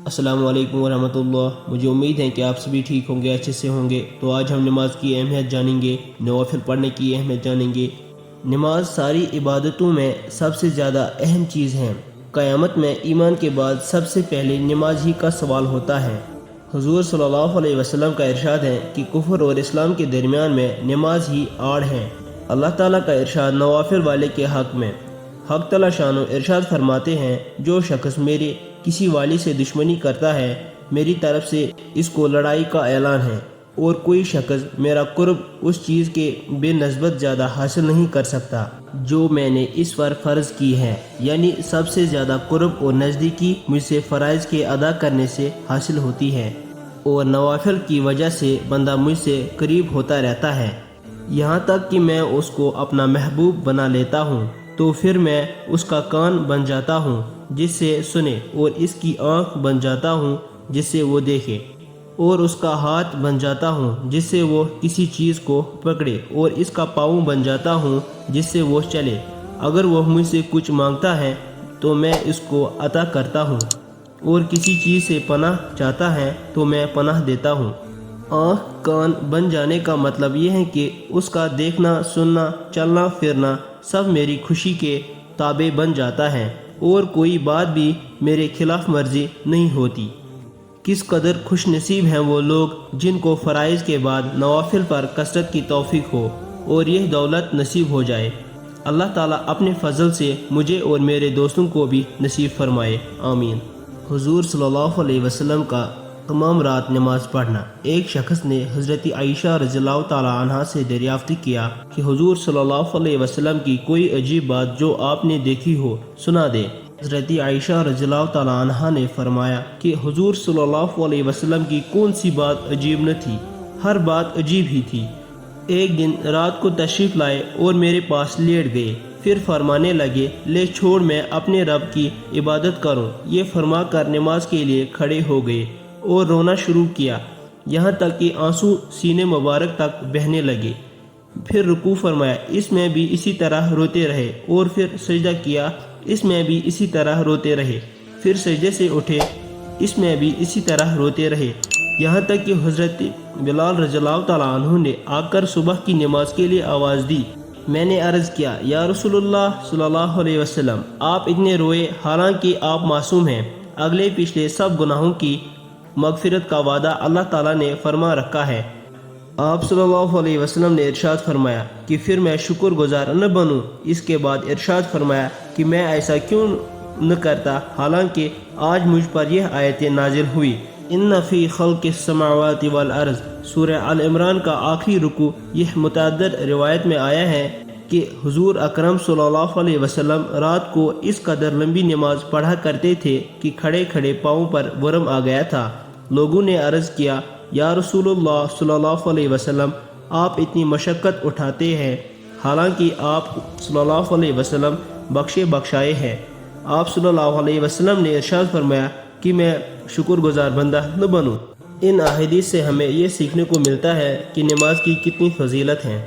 السلام علیکم ورحمۃ اللہ۔ مجھے امید ہے کہ آپ سبھی ٹھیک ہوں گے، اچھے سے ہوں گے۔ تو آج ہم نماز کی اہمیت جانیں گے، نوافل پڑھنے کی اہمیت جانیں گے۔ نماز ساری عبادتوں میں سب سے زیادہ اہم چیز ہے۔ قیامت میں ایمان کے بعد سب سے پہلے نماز ہی کا سوال ہوتا ہے۔ حضور صلی اللہ علیہ وسلم کا ارشاد ہے کہ کفر اور اسلام کے درمیان میں نماز ہی آڑ ہے۔ اللہ تعالیٰ کا ارشاد نوافل والے کے حق میں۔ حق تعالیٰ شانو ارشاد فرماتے ہیں، جو شخص میرے کسی والی سے دشمنی کرتا ہے، میری طرف سے اس کو لڑائی کا اعلان ہے، اور کوئی شخص میرا قرب اس چیز کے بے نسبت زیادہ حاصل نہیں کر سکتا جو میں نے اس پر فرض کی ہے، یعنی سب سے زیادہ قرب اور نزدیکی مجھ سے فرائض کے ادا کرنے سے حاصل ہوتی ہے، اور نوافل کی وجہ سے بندہ مجھ سے قریب ہوتا رہتا ہے، یہاں تک کہ میں اس کو اپنا محبوب بنا لیتا ہوں، تو پھر میں اس کا کان بن جاتا ہوں جس سے سنے، اور اس کی آنکھ بن جاتا ہوں جس سے وہ دیکھے، اور اس کا ہاتھ بن جاتا ہوں جس سے وہ کسی چیز کو پکڑے، اور اس کا پاؤں بن جاتا ہوں جس سے وہ چلے۔ اگر وہ مجھ سے کچھ مانگتا ہے تو میں اس کو عطا کرتا ہوں، اور کسی چیز سے پناہ چاہتا ہے تو میں پناہ دیتا ہوں۔ آنکھ کان بن جانے کا مطلب یہ ہے کہ اس کا دیکھنا، سننا، چلنا پھرنا سب میری خوشی کے تابع بن جاتا ہے، اور کوئی بات بھی میرے خلاف مرضی نہیں ہوتی۔ کس قدر خوش نصیب ہیں وہ لوگ جن کو فرائض کے بعد نوافل پر کثرت کی توفیق ہو اور یہ دولت نصیب ہو جائے۔ اللہ تعالیٰ اپنے فضل سے مجھے اور میرے دوستوں کو بھی نصیب فرمائے، آمین۔ حضور صلی اللہ علیہ وسلم کا تمام رات نماز پڑھنا۔ ایک شخص نے حضرت عائشہ رضی اللہ تعالیٰ عنہ سے دریافت کیا کہ حضور صلی اللہ علیہ وسلم کی کوئی عجیب بات جو آپ نے دیکھی ہو سنا دے۔ حضرت عائشہ رضی اللہ تعالیٰ عنہ نے فرمایا کہ حضور صلی اللہ علیہ وسلم کی کون سی بات عجیب نہ تھی، ہر بات عجیب ہی تھی۔ ایک دن رات کو تشریف لائے اور میرے پاس لیٹ گئے، پھر فرمانے لگے، لے چھوڑ، میں اپنے رب کی عبادت کروں۔ یہ فرما کر نماز کے لیے کھڑے ہو گئے اور رونا شروع کیا، یہاں تک کہ آنسو سینے مبارک تک بہنے لگے۔ پھر رکوع فرمایا، اس میں بھی اسی طرح روتے رہے، اور پھر سجدہ کیا، اس میں بھی اسی طرح روتے رہے، پھر سجدے سے اٹھے، اس میں بھی اسی طرح روتے رہے، یہاں تک کہ حضرت بلال رضی اللہ تعالیٰ عنہ نے آ کر صبح کی نماز کے لیے آواز دی۔ میں نے عرض کیا، یا رسول اللہ صلی اللہ علیہ وسلم، آپ اتنے روئے حالانکہ آپ معصوم ہیں، اگلے پچھلے سب گناہوں کی مغفرت کا وعدہ اللہ تعالیٰ نے فرما رکھا ہے۔ آپ صلی اللہ علیہ وسلم نے ارشاد فرمایا کہ پھر میں شکر گزار نہ بنوں؟ اس کے بعد ارشاد فرمایا کہ میں ایسا کیوں نہ کرتا، حالانکہ آج مجھ پر یہ آیتیں نازل ہوئی۔ ان فی خلق السماوات والارض، سورہ آل عمران کا آخری رکوع۔ یہ متعدد روایت میں آیا ہے کہ حضور اکرم صلی اللہ علیہ وسلم رات کو اس قدر لمبی نماز پڑھا کرتے تھے کہ کھڑے کھڑے پاؤں پر ورم آ گیا تھا۔ لوگوں نے عرض کیا، یا رسول اللہ صلی اللہ علیہ وسلم، آپ اتنی مشقت اٹھاتے ہیں، حالانکہ آپ صلی اللہ علیہ وسلم بخشے بخشائے ہیں۔ آپ صلی اللہ علیہ وسلم نے ارشاد فرمایا کہ میں شکر گزار بندہ نہ بنوں۔ ان احادیث سے ہمیں یہ سیکھنے کو ملتا ہے کہ نماز کی کتنی فضیلت ہے۔